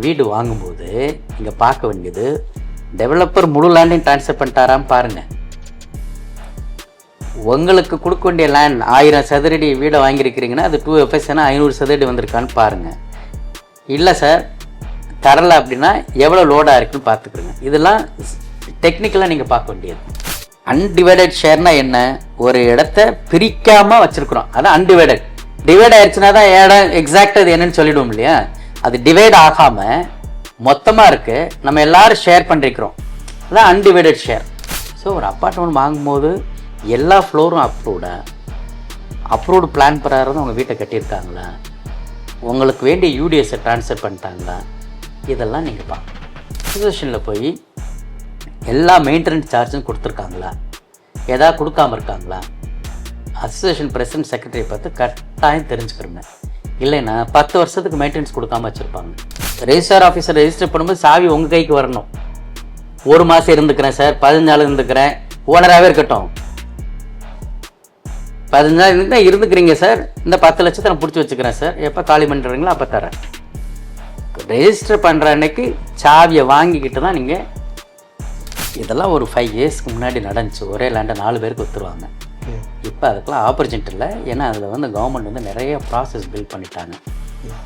வீடு வாங்கும்போது இங்கே பார்க்க வேண்டியது டெவலப்பர் முழு லேண்டையும் ட்ரான்ஸ்ஃபர் பண்ணிட்டாரான்னு பாருங்கள். உங்களுக்கு கொடுக்க வேண்டிய லேண்ட் 1000 சதுரடி வீடை வாங்கியிருக்கிறீங்கன்னா அது 2FS 500 சதுரடி வந்திருக்கான்னு பாருங்கள். இல்லை சார் தரலை அப்படின்னா எவ்வளோ லோடாக இருக்குன்னு பார்த்துக்குறேங்க. இதெல்லாம் டெக்னிக்கலாக நீங்கள் பார்க்க வேண்டியது. அன்டிவைடட் ஷேர்னா என்ன? ஒரு இடத்த பிரிக்காமல் வச்சுருக்குறோம், அதான் அன்டிவைடட். டிவைட் ஆயிடுச்சுன்னா தான் இடம் எக்ஸாக்ட் அது என்னன்னு சொல்லிவிடுவோம் இல்லையா? அது டிவைட் ஆகாமல் மொத்தமாக இருக்குது, நம்ம எல்லோரும் ஷேர் பண்ணிருக்கிறோம், அதான் அன்டிவைடட் ஷேர். ஸோ ஒரு அப்பார்ட்மெண்ட் வாங்கும்போது எல்லா ஃப்ளோரும் அப்ரூவ்டு பிளான் பிரகாரம் உங்கள் வீட்டை கட்டியிருக்காங்களா, உங்களுக்கு வேண்டிய யூடிஎஸை ட்ரான்ஸ்ஃபர் பண்ணிட்டாங்களா, இதெல்லாம் நீங்கள் பார்க்கணும். அசோசியேஷனில் போய் எல்லா மெயின்டெனன்ஸ் சார்ஜும் கொடுத்துருக்காங்களா, எதாவது கொடுக்காமல் இருக்காங்களா, அசோசியேஷன் பிரசிடென்ட் செக்ரட்டரி பார்த்து கட்டாயம் தெரிஞ்சுக்கிறோங்க. இல்லைன்னா 10 வருஷத்துக்கு மெயின்டெனன்ஸ் கொடுக்காம வச்சுருப்பாங்க. ரெஜிஸ்ட்ரார் ஆஃபீஸர் ரெஜிஸ்டர் பண்ணும்போது சாவி உங்கள் கைக்கு வரணும். 1 மாதம் இருந்துக்கிறேன் சார், 15 நாள் இருந்துக்கிறேன், ஓனராகவே இருக்கட்டும், 15 நாள் இருந்துக்கிறீங்க சார், இந்த 10 லட்சத்தை நான் பிடிச்சி வச்சுக்கிறேன் சார், எப்போ காலி பண்ணுறீங்களோ அப்போ தரேன். ரெஜிஸ்டர் பண்ணுற அன்னைக்கு சாவியை வாங்கிக்கிட்டு தான் நீங்கள். இதெல்லாம் ஒரு 5 இயர்ஸ்க்கு முன்னாடி நடந்துச்சு. ஒரே லேண்டை 4 பேருக்கு ஒத்துருவாங்க. இப்போ அதுக்கெல்லாம் ஆப்பர்ச்சுனிட்டி இல்லை. ஏன்னா அதில் கவர்மெண்ட் நிறைய ப்ராசஸ் பில்ட் பண்ணிட்டாங்க.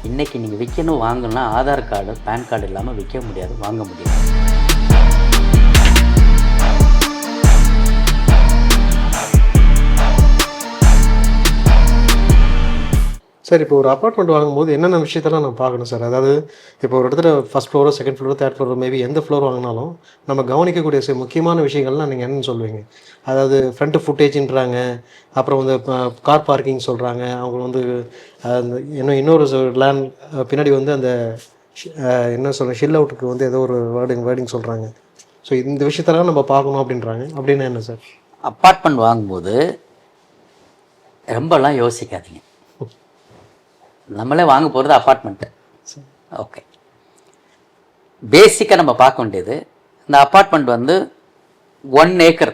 இன்றைக்கி நீங்கள் விற்கணும் வாங்கணும்னா ஆதார் கார்டு பேன் கார்டு இல்லாமல் விற்க முடியாது, வாங்க முடியாது. சார் இப்போ ஒரு அப்பார்ட்மெண்ட் வாங்கும்போது என்னென்ன விஷயத்தெல்லாம் நம்ம பார்க்கணும் சார்? அதாவது இப்போ ஒரு இடத்துல first fluoro second fluoro third fluoro maybe எந்த ஃப்ளோர் வாங்கினாலும் நம்ம கவனிக்கக்கூடிய முக்கியமான விஷயங்கள்லாம் நீங்கள் என்னென்னு சொல்லுவீங்க? அதாவது ஃப்ரண்ட்டு ஃபுட்டேஜ்ன்றாங்க, அப்புறம் கார் பார்க்கிங் சொல்கிறாங்க, அவங்க இன்னொரு லேண்ட் பின்னாடி அந்த என்ன சொல்கிறேன் ஷில் அவுட்டுக்கு ஏதோ ஒரு வேர்டிங் சொல்கிறாங்க. ஸோ இந்த விஷயத்தெல்லாம் நம்ம பார்க்கணும் அப்படின்றாங்க. அப்படின்னா என்ன சார்? அப்பார்ட்மெண்ட் வாங்கும்போது ரொம்பலாம் யோசிக்காதீங்க. நம்மளே வாங்க போகிறது அப்பார்ட்மெண்ட்டு. ஓகே, பேசிக்காக நம்ம பார்க்க வேண்டியது இந்த அப்பார்ட்மெண்ட் 1 ஏக்கர்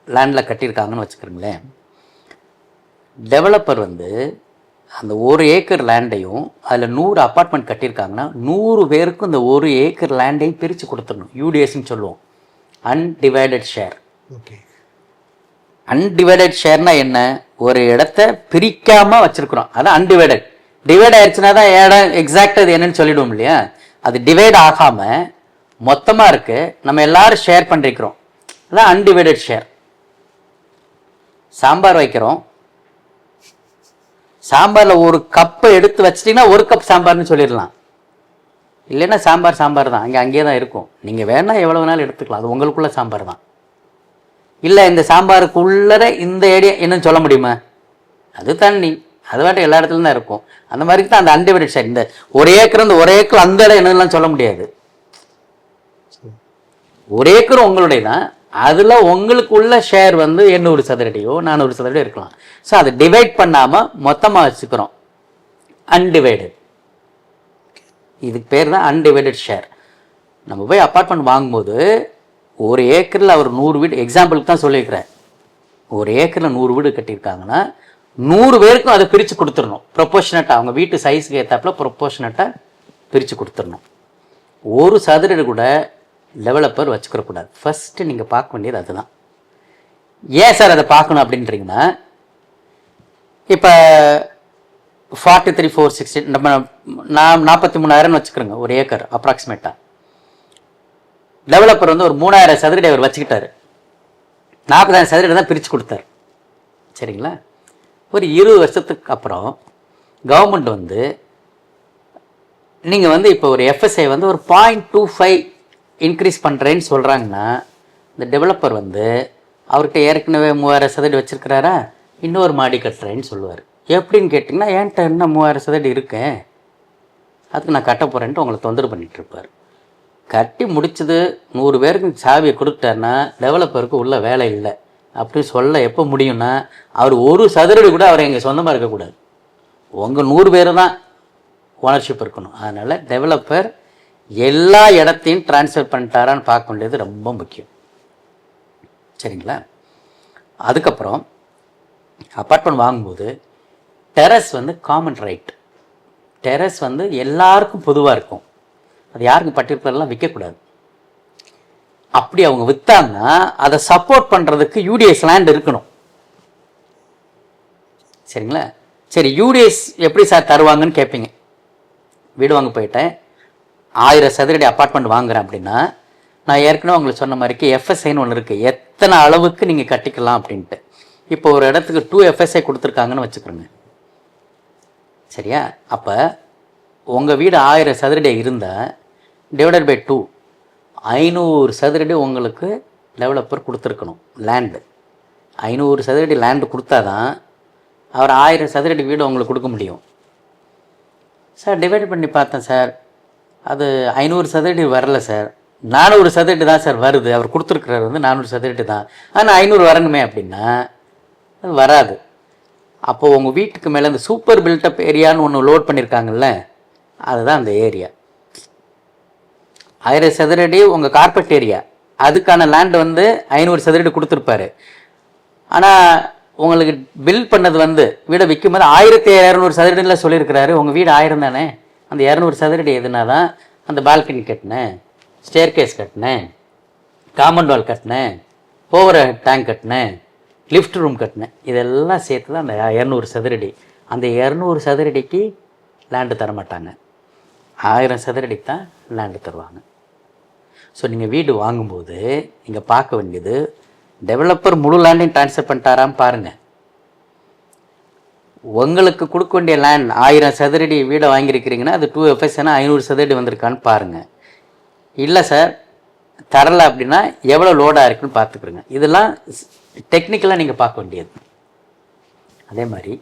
லேண்டில் கட்டியிருக்காங்கன்னு வச்சுக்கிறோங்களேன். டெவலப்பர் அந்த 1 ஏக்கர் லேண்டையும் அதில் 100 அப்பார்ட்மெண்ட் கட்டியிருக்காங்கன்னா 100 பேருக்கும் இந்த 1 ஏக்கர் லேண்டையும் பிரித்து கொடுத்துடணும். யூடிஎஸ்ன்னு சொல்லுவோம், அன்டிவைடட் ஷேர். ஓகே, அன்டிவைடட் ஷேர்னா என்ன? ஒரு இடத்த பிரிக்காமல் வச்சுருக்குறோம், அதான் அன்டிவைடட். டிவைட் ஆயிடுச்சுன்னா தான் இடம் எக்ஸாக்ட் அது என்னன்னு சொல்லிவிடுவோம் இல்லையா? அது டிவைட் ஆகாமல் மொத்தமாக இருக்குது, நம்ம எல்லோரும் ஷேர் பண்ணிருக்கிறோம், அதான் அன்டிவைடட் ஷேர். சாம்பார் வைக்கிறோம், சாம்பாரில் 1 கப்பை எடுத்து வச்சிட்டிங்கன்னா 1 கப் சாம்பார்னு சொல்லிடலாம். இல்லைன்னா சாம்பார் தான், அங்கேயே தான் இருக்கும். நீங்கள் வேணால் எவ்வளோ வேணாலும் எடுத்துக்கலாம், அது உங்களுக்குள்ள சாம்பார் தான். இல்லை இந்த சாம்பாருக்குள்ளே இந்த ஏரியா என்னன்னு சொல்ல முடியுமா? அது தண்ணி, அது வாட்டி எல்லா இடத்துலையும் தான் இருக்கும். அந்த மாதிரி தான் அந்த அன்டிவைடட் ஷேர். இந்த 1 ஏக்கர் இந்த 1 ஏக்கர் அந்த இடம் என்னெல்லாம் சொல்ல முடியாது. 1 ஏக்கர் உங்களுடைய தான், அதில் உங்களுக்கு உள்ள ஷேர் 800 சதுரடியோ 400 சதுரடியோ இருக்கலாம். ஸோ அதை டிவைட் பண்ணாமல் மொத்தமாக வச்சுக்கிறோம், அன்டிவைடட். இதுக்கு பேர் தான் அன்டிவைடட் ஷேர். நம்ம போய் அப்பார்ட்மெண்ட் வாங்கும்போது 1 ஏக்கரில் அவர் 100 வீடு, எக்ஸாம்பிளுக்கு தான் சொல்லியிருக்கிறேன், 1 ஏக்கரில் 100 வீடு கட்டியிருக்காங்கன்னா 100 பேருக்கும் அதை பிரித்து கொடுத்துடணும். ப்ரொப்போர்ஷனட்டாக அவங்க வீட்டு சைஸுக்கு ஏற்றாப்புல ப்ரொப்போர்ஷனட்டாக பிரித்து கொடுத்துடணும். 1 சதுரடி கூட டெவலப்பர் வச்சுக்கிறக்கூடாது. ஃபஸ்ட்டு நீங்கள் பார்க்க வேண்டியது அதுதான். ஏன் சார் அதை பார்க்கணும் அப்படின்றீங்கன்னா, இப்போ 43,460 நம்ம நான் 43,000 வச்சுக்கிறோங்க 1 ஏக்கர் அப்ராக்சிமேட்டாக. டெவலப்பர் ஒரு 3,000 சதுரடி அவர் வச்சுக்கிட்டாரு, 40,000 சதுரடி தான் பிரித்து கொடுத்தாரு. சரிங்களா? ஒரு 20 வருஷத்துக்கு அப்புறம் கவர்மெண்ட் நீங்கள் இப்போ ஒரு எஃப்எஸ்ஐ ஒரு 0.25 இன்க்ரீஸ் பண்ணுறேன்னு சொல்கிறாங்கன்னா, இந்த டெவலப்பர் அவர்கிட்ட ஏற்கனவே 3,000 சதுரடி வச்சுருக்கிறாரா, இன்னொரு மாடி கட்டுறேன்னு சொல்லுவார். எப்படின்னு கேட்டிங்கன்னா, என்கிட்ட என்ன 3,000 சதுரடி இருக்கேன், அதுக்கு நான் கட்ட போகிறேன்ட்டு உங்களை தொந்தரவு பண்ணிகிட்ருப்பார். கட்டி முடிச்சது 100 பேருக்கு சாவியை கொடுத்துட்டாருன்னா டெவலப்பருக்கு உள்ள வேலை இல்லை அப்படின்னு சொல்ல எப்போ முடியும்னா, அவர் 1 சதுரடி கூட அவர் எங்கள் சொந்தமாக இருக்கக்கூடாது, உங்கள் 100 பேர் தான் ஓனர்ஷிப் இருக்கணும். அதனால் டெவலப்பர் எல்லா இடத்தையும் ட்ரான்ஸ்ஃபர் பண்ணிட்டாரான்னு பார்க்க வேண்டியது ரொம்ப முக்கியம். சரிங்களா? அதுக்கப்புறம் அப்பார்ட்மெண்ட் வாங்கும்போது டெரஸ் காமன் ரைட். டெரஸ் எல்லாருக்கும் பொதுவாக இருக்கும். அது யாருக்கும் பர்டிகுலர்லாம் விற்கக்கூடாது. அப்படி அவங்க விற்றாங்கன்னா அதை சப்போர்ட் பண்ணுறதுக்கு யூடிஎஸ் லேண்ட் இருக்கணும். சரிங்களா? சரி, யூடிஎஸ் எப்படி சார் தருவாங்கன்னு கேட்பீங்க. வீடு வாங்க போயிட்டேன், 1000 சதுரடி அப்பார்ட்மெண்ட் வாங்குறேன் அப்படின்னா, நான் ஏற்கனவே உங்களுக்கு சொன்ன மாதிரிக்கு எஃப்எஸ்ஐன்னு ஒன்று இருக்குது, எத்தனை அளவுக்கு நீங்கள் கட்டிக்கலாம் அப்படின்ட்டு. இப்போ ஒரு இடத்துக்கு 2 எஃப்எஸ்ஐ கொடுத்துருக்காங்கன்னு வச்சுக்கிறோங்க. சரியா? அப்போ உங்கள் வீடு 1000 சதுரடி இருந்தால் டிவைடட் பை 2, 500 சதுரடி உங்களுக்கு டெவலப்பர் கொடுத்துருக்கணும் லேண்டு. 500 சதுரடி லேண்டு கொடுத்தா தான் அவர் 1000 சதுரடி வீடு உங்களுக்கு கொடுக்க முடியும். சார் டிவைட் பண்ணி பார்த்தேன் சார், அது 500 சதுரடி வரல சார், 400 சதுரடி தான் சார் வருது, அவர் கொடுத்துருக்கிறார் வந்து 400 சதுரடி தான், ஆனால் 500 வரணுமே அப்படின்னா அது வராது. அப்போது உங்கள் வீட்டுக்கு மேலே இந்த சூப்பர் பில்டப் ஏரியான்னு ஒன்று லோட் பண்ணியிருக்காங்கல்ல, அதுதான் அந்த ஏரியா. 1000 சதுரடி உங்கள் கார்பெட் ஏரியா, அதுக்கான லேண்டு வந்து 500 சதுரடி கொடுத்துருப்பாரு. ஆனால் உங்களுக்கு பில் பண்ணது வந்து வீடை விற்கும் போது 1200 சதுரடியில் சொல்லியிருக்கிறாரு. உங்கள் வீடு 1000 தானே, அந்த 200 சதுரடி எதுனா தான் அந்த பால்கனி கட்டினேன், ஸ்டேர் கேஸ் கட்டினேன், காம்பவுண்ட் வால் கட்டினேன், ஓவர் டேங்க் கட்டினேன், லிஃப்ட் ரூம் கட்டினேன், இதெல்லாம் சேர்த்து தான் அந்த 200 சதுரடி. அந்த 200 சதுரடிக்கு லேண்டு தரமாட்டாங்க, 1000 சதுரடிக்கு தான் லேண்டு தருவாங்க. ஸோ நீங்கள் வீடு வாங்கும்போது நீங்கள் பார்க்க வேண்டியது டெவலப்பர் முழு லேண்டையும் ட்ரான்ஸ்ஃபர் பண்ணிட்டாரான்னு பாருங்கள். உங்களுக்கு கொடுக்க வேண்டிய லேண்ட் 1000 சதுரடி வீடை வாங்கியிருக்கிறீங்கன்னா அது 2 எஃப்எஸ்னா 500 சதுரடி வந்திருக்கான்னு பாருங்கள். இல்லை சார் தரலை அப்படின்னா எவ்வளோ லோடாக இருக்குன்னு பார்த்துக்குறோங்க. இதெல்லாம் டெக்னிக்கலாக நீங்கள் பார்க்க வேண்டியது. அதே மாதிரி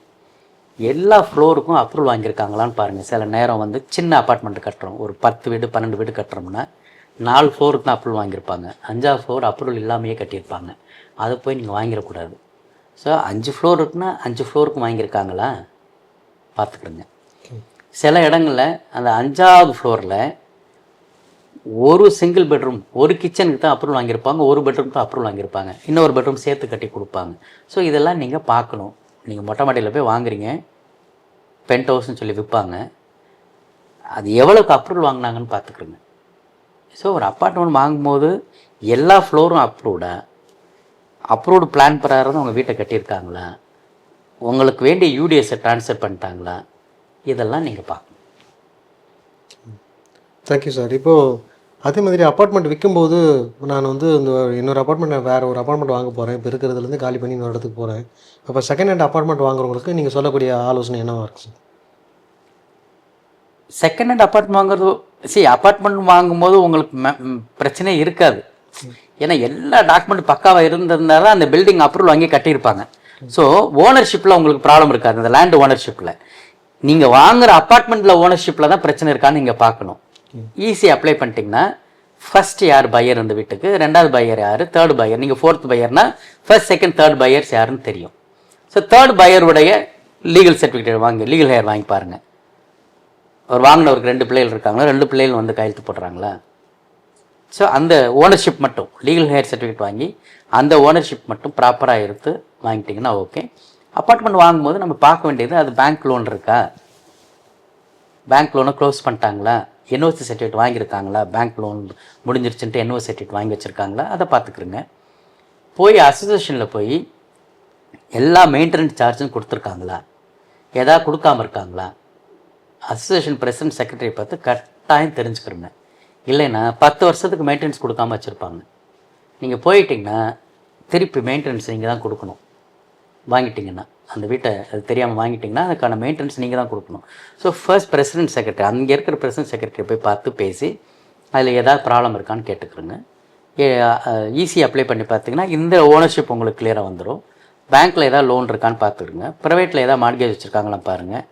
எல்லா ஃப்ளோருக்கும் அப்ரூவல் வாங்கியிருக்காங்களான்னு பாருங்கள். சில நேரம் வந்து சின்ன அப்பார்ட்மெண்ட் கட்டுறோம், ஒரு 10 வீடு 12 வீடு கட்டுறோம்னா 4 ஃப்ளோருக்கு தான் அப்ரூவல் வாங்கியிருப்பாங்க, 5ஆவது ஃப்ளோர் அப்ரூவல் இல்லாமையே கட்டியிருப்பாங்க. அதை போய் நீங்கள் வாங்கிடக்கூடாது. ஸோ 5 ஃப்ளோர் இருக்குன்னா 5 ஃப்ளோருக்கும் வாங்கியிருக்காங்களா பார்த்துக்கிடுங்க. சில இடங்களில் அந்த 5ஆவது ஃப்ளோரில் ஒரு சிங்கிள் பெட்ரூம் ஒரு கிச்சனுக்கு தான் அப்ரூவல் வாங்கியிருப்பாங்க, ஒரு பெட்ரூம் தான் அப்ரூவல் வாங்கியிருப்பாங்க, இன்னொரு பெட்ரூம் சேர்த்து கட்டி கொடுப்பாங்க. ஸோ இதெல்லாம் நீங்கள் பார்க்கணும். நீங்கள் மொட்டை மாடியில் போய் வாங்குறீங்க, பென்ட் ஹவுஸ்ன்னு சொல்லி விற்பாங்க, அது எவ்வளோக்கு அப்ரூவல் வாங்கினாங்கன்னு பார்த்துக்குறோங்க. ஸோ ஒரு அப்பார்ட்மெண்ட் வாங்கும்போது எல்லா ஃப்ளோரும் அப்ரூவ்டு பிளான் பிரகாரம் உங்கள் வீட்டை கட்டியிருக்காங்களா, உங்களுக்கு வேண்டிய யூடிஎஸை ட்ரான்ஸ்ஃபர் பண்ணிட்டாங்களா, இதெல்லாம் நீங்கள் பார்க்கணும். Thank you sir. இப்போது அதே மாதிரி அப்பார்ட்மெண்ட் விற்கும்போது நான் வந்து இந்த இன்னொரு அப்பார்ட்மெண்ட் வேறு ஒரு அப்பார்ட்மெண்ட் வாங்க போகிறேன், இப்போ இருக்கிறதுலேருந்து காலி பண்ணி இன்னொரு இடத்துக்கு போகிறேன். அப்போ செகண்ட் ஹேண்ட் அப்பார்ட்மெண்ட் வாங்குறவங்களுக்கு நீங்கள் சொல்லக்கூடிய ஆலோசனை என்னவாக இருக்குது சார்? செகண்ட் ஹேண்ட் அப்பார்ட்மெண்ட் வாங்குறது, அப்பார்ட்மெண்ட் வாங்கும்போது உங்களுக்கு பிரச்சனை இருக்காது. ஏன்னா எல்லா டாக்குமெண்ட் பக்காவாக இருந்திருந்தால் தான் அந்த பில்டிங் அப்ரூவல் வாங்கி கட்டியிருப்பாங்க. ஸோ ஓனர்ஷிப்பில் உங்களுக்கு ப்ராப்ளம் இருக்காது. அந்த லேண்ட் ஓனர்ஷிப்பில் நீங்கள் வாங்குகிற அப்பார்ட்மெண்ட்டில் ஓனர்ஷிப்பில் தான் பிரச்சனை இருக்கான்னு நீங்கள் பார்க்கணும். ஈஸி அப்ளை பண்ணிட்டீங்கன்னா ஃபர்ஸ்ட் யார் பையர் இந்த வீட்டுக்கு, 2வது பையர் யார், 3rd பையர், நீங்கள் 4th பையர்னா first second 3rd buyers யாருன்னு தெரியும். ஸோ 3rd பையருடைய லீகல் சர்டிஃபிகேட் வாங்கி லீகல் ஹேர் வாங்கி பாருங்கள். அவர் வாங்கினவருக்கு 2 பிள்ளைகள் இருக்காங்களா, 2 பிள்ளைகள் வந்து கையெழுத்து போடுறாங்களா. ஸோ அந்த ஓனர்ஷிப் மட்டும் லீகல் ஹேர் சர்டிஃபிகேட் வாங்கி அந்த ஓனர்ஷிப் மட்டும் ப்ராப்பராக எடுத்து வாங்கிட்டிங்கன்னா ஓகே. அப்பார்ட்மெண்ட் வாங்கும்போது நம்ம பார்க்க வேண்டியது அது பேங்க் லோன் இருக்கா, பேங்க் லோனை க்ளோஸ் பண்ணிட்டாங்களா, என்ஓசி சர்டிஃபிகேட் வாங்கியிருக்காங்களா, பேங்க் லோன் முடிஞ்சிருச்சுன்ட்டு என்ஓசி சர்டிஃபிகேட் வாங்கி வச்சுருக்காங்களா, அதை பார்த்துக்குறோங்க. போய் அசோசியேஷனில் போய் எல்லா மெயின்டெனன்ஸ் சார்ஜும் கொடுத்துருக்காங்களா, எதாவது கொடுக்காமல் இருக்காங்களா, அசோசியேஷன் பிரசிடென்ட் செக்ரட்டரி பார்த்து கட்டாயம் தெரிஞ்சுக்கிறோங்க. இல்லைன்னா 10 வருஷத்துக்கு மெயின்டெனன்ஸ் கொடுக்காம வச்சுருப்பாங்க. நீங்கள் போயிட்டிங்கன்னா திருப்பி மெயின்டெனன்ஸ் நீங்கள் தான் கொடுக்கணும். வாங்கிட்டிங்கன்னா அந்த வீட்டை அது தெரியாமல் வாங்கிட்டிங்கன்னா அதுக்கான மெயின்டெனன்ஸ் நீங்கள் தான் கொடுக்கணும். ஸோ ஃபர்ஸ்ட் பிரசிடென்ட் செக்ரட்டரி, அங்கே இருக்கிற பிரசிடென்ட் செக்ரட்டரி போய் பார்த்து பேசி அதில் ஏதாவது ப்ராப்ளம் இருக்கான்னு கேட்டுக்கிறோங்க. ஈஸி அப்ளை பண்ணி பார்த்திங்கன்னா இந்த ஓனர்ஷிப் உங்களுக்கு கிளியராக வந்துடும். பேங்க்கில் ஏதாவது லோன் இருக்கான்னு பார்த்துக்குங்க. ப்ரைவேட்டில் ஏதாவது மார்கேஜ் வச்சுருக்காங்களா பாருங்கள்.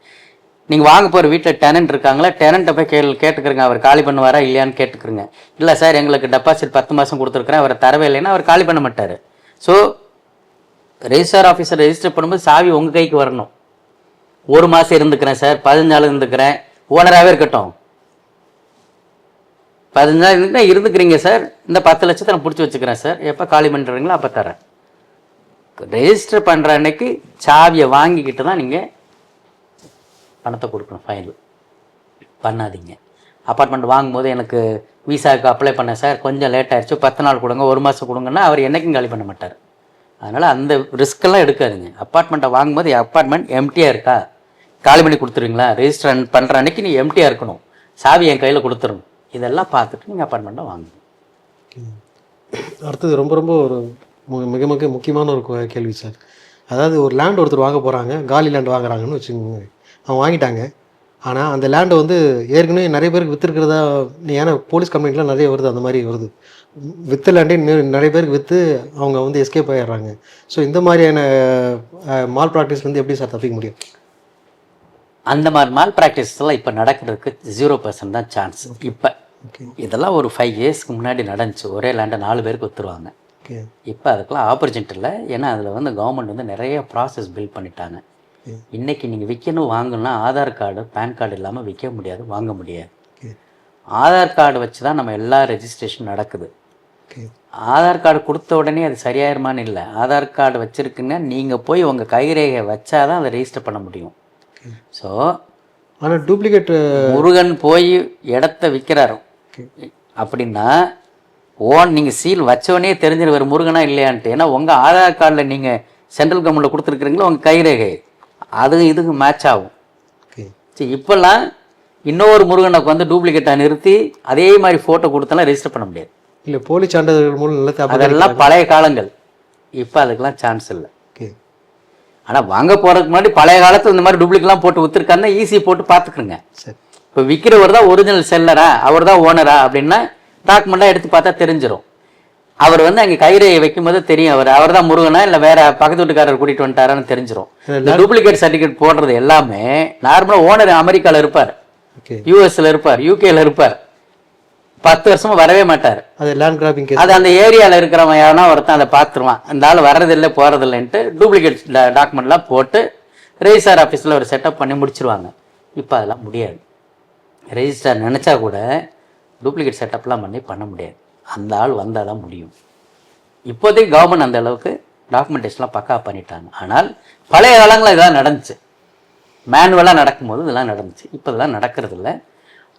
நீங்கள் வாங்க போகிற வீட்டில் டெனண்ட் இருக்காங்களா, டெனண்ட்டை போய் கேட்டுக்கிறங்க, அவர் காலி பண்ணுவாரா இல்லையான்னு கேட்டுக்கிறங்க. இல்லை சார் எங்களுக்கு டெபாசிட் 10 மாதம் கொடுத்துருக்குறேன், அவர் தரவே இல்லைன்னா அவர் காலி பண்ண மாட்டார். ஸோ ரெஜிஸ்ட்ரார் ஆஃபீஸர் ரெஜிஸ்டர் பண்ணும்போது சாவி உங்கள் கைக்கு வரணும். 1 மாதம் இருந்துக்கிறேன் சார், 15 நாள் இருந்துக்கிறேன், ஓனராகவே இருக்கட்டும், 15 நாள் இருந்துக்கிறீங்க சார், இந்த 10 லட்சத்தை நான் பிடிச்சி வச்சுக்கிறேன் சார், எப்போ காலி பண்ணுறீங்களோ அப்போ தரேன். ரெஜிஸ்டர் பண்ணுற அன்னைக்கு சாவியை வாங்கிக்கிட்டு தான் நீங்கள் பணத்தை கொடுக்கணும். ஃபைனல் பண்ணாதீங்க. அப்பார்ட்மெண்ட் வாங்கும்போது எனக்கு விசாவுக்கு அப்ளை பண்ணேன் சார், கொஞ்சம் லேட் ஆயிடுச்சு, 10 நாள் கொடுங்க, 1 மாதம் கொடுங்கன்னா அவர் என்றைக்கும் காலி பண்ண மாட்டார். அதனால் அந்த ரிஸ்க்கெல்லாம் எடுக்காதுங்க. அப்பார்ட்மெண்ட்டை வாங்கும்போது அப்பார்ட்மெண்ட் எம்டியாக இருக்கா, காலி பண்ணி கொடுத்துருவீங்களா, ரெஜிஸ்டர் பண்ணுற அன்றைக்கி நீ எம்டியாக இருக்கணும், சாவி என் கையில் கொடுத்துடணும், இதெல்லாம் பார்த்துட்டு நீங்கள் அப்பார்ட்மெண்ட்டை வாங்கணும். அடுத்தது ரொம்ப ரொம்ப ஒரு மிக மிக முக்கியமான ஒரு கேள்வி சார். அதாவது ஒரு லேண்ட் ஒருத்தர் வாங்க போகிறாங்க, காலி லேண்ட் வாங்குறாங்கன்னு வச்சுக்கோங்க. அவங்க வாங்கிட்டாங்க, ஆனால் அந்த லேண்டை வந்து ஏற்கனவே நிறைய பேருக்கு விற்றுருக்கிறதா, ஏன்னா போலீஸ் கம்ப்ளைண்ட்லாம் நிறைய வருது, அந்த மாதிரி வருது. விற்ற லேண்டே நிறைய பேருக்கு விற்று அவங்க வந்து எஸ்கேப் ஆகிடுறாங்க. ஸோ இந்த மாதிரியான மால் ப்ராக்டிஸ் வந்து எப்படி சார் தப்பிக்க முடியும்? அந்த மாதிரி மால் ப்ராக்டிஸ்லாம் இப்போ நடக்கிறதுக்கு 0% தான் சான்ஸ். இப்போ இதெல்லாம் ஒரு 5 இயர்ஸ்க்கு முன்னாடி நடந்துச்சு. ஒரே லேண்டை 4 பேருக்கு விற்றுருவாங்க. இப்போ அதுக்கெல்லாம் ஆப்பர்ச்சுனிட்டி இல்லை. ஏன்னா அதில் வந்து கவர்மெண்ட் வந்து நிறைய ப்ராசஸ் பில்ட் பண்ணிட்டாங்க. இன்றைக்கி நீங்கள் விற்கணும் வாங்கணும்னா ஆதார் கார்டு பேன் கார்டு இல்லாமல் விற்க முடியாது, வாங்க முடியாது. ஆதார் கார்டு வச்சு தான் நம்ம எல்லா ரெஜிஸ்ட்ரேஷன் நடக்குது. ஆதார் கார்டு கொடுத்த உடனே அது சரியாயிருமான்னு இல்லை. ஆதார் கார்டு வச்சுருக்குங்க, நீங்கள் போய் உங்கள் கைரேகை வச்சா தான் அதை ரெஜிஸ்டர் பண்ண முடியும். ஸோ ஆனால் டூப்ளிகேட் முருகன் போய் இடத்த விற்கிறாரு அப்படின்னா நீங்கள் சீல் வச்சவனே தெரிஞ்சிருவார் முருகனா இல்லையான்ட்டு. ஏன்னா உங்கள் ஆதார் கார்டில் நீங்கள் சென்ட்ரல் கவர்மெண்ட்டில் கொடுத்துருக்குறீங்களோ உங்கள் கைரேகை அது இதுக்கு மேட்ச் ஆகும். சரி, இப்போல்லாம் இன்னொரு முருகனுக்கு வந்து டூப்ளிகேட்டாக நிறுத்தி அதே மாதிரி ஃபோட்டோ கொடுத்தாலும் ரெஜிஸ்டர் பண்ண முடியாது. இல்லை, போலி சான்றிதழ்கள் மூலம் அதெல்லாம் பழைய காலங்கள். இப்போ அதுக்கெல்லாம் சான்ஸ் இல்லை. ஆனால் வாங்க போகிறதுக்கு முன்னாடி பழைய காலத்தில் இந்த மாதிரி டூப்ளிகேட்லாம் போட்டு விற்றுருக்காருன்னா ஈஸி போட்டு பார்த்துக்குங்க. சரி, இப்போ விற்கிறவர் தான் ஒரிஜினல் செல்லரா, அவர் தான் ஓனரா அப்படின்னா டாக்குமெண்ட்டாக எடுத்து பார்த்தா தெரிஞ்சிடும். அவர் வந்து அங்கே கைரேகை வைக்கும்போது தெரியும் அவர் தான் முருகனா இல்லை வேற பக்கத்து வீட்டுக்காரர் கூட்டிகிட்டு வந்துட்டாரான்னு தெரிஞ்சிடும். இந்த டூப்ளிகேட் சர்டிஃபிகேட் போடுறது எல்லாமே நார்மலாக ஓனர் அமெரிக்காவில் இருப்பார், யூஎஸ்ல இருப்பார், யூகேல இருப்பார், 10 வருஷமா வரவே மாட்டார். அது லேண்ட் கிராபிங் கேஸ். அது அந்த ஏரியாவில் இருக்கிறவன் யாருன்னா ஒருத்தன் அதை பார்த்துருவான், இந்த ஆள் வர்றதில்லை போகிறதில்லைன்ட்டு டூப்ளிகேட் டாக்குமெண்ட்லாம் போட்டு ரெஜிஸ்டார் ஆஃபீஸில் ஒரு செட்டப் பண்ணி முடிச்சிருவாங்க. இப்போ அதெல்லாம் முடியாது. ரெஜிஸ்டார் நினச்சா கூட டூப்ளிகேட் செட்டப்லாம் பண்ண முடியாது. அந்த ஆள் வந்தால் தான் முடியும். இப்போதைக்கு கவர்மெண்ட் அந்த அளவுக்கு டாக்குமெண்டேஷன்லாம் பக்கா பண்ணிட்டாங்க. ஆனால் பழைய காலங்களில் இதெல்லாம் நடந்துச்சு, மேனுவலாக நடக்கும்போது இதெல்லாம் நடந்துச்சு. இப்போ இதெல்லாம் நடக்கிறது இல்லை.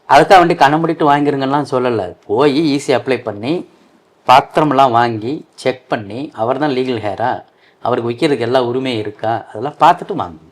அதுக்காக வேண்டி கண்ணமுடிட்டு வாங்கிருங்கலாம் சொல்லலை. போய் ஈஸி அப்ளை பண்ணி பாத்திரமெல்லாம் வாங்கி செக் பண்ணி அவர் தான் லீகல் ஹேரா, அவருக்கு விற்கிறதுக்கு எல்லா உரிமையும் இருக்கா, அதெல்லாம் பார்த்துட்டு வாங்க.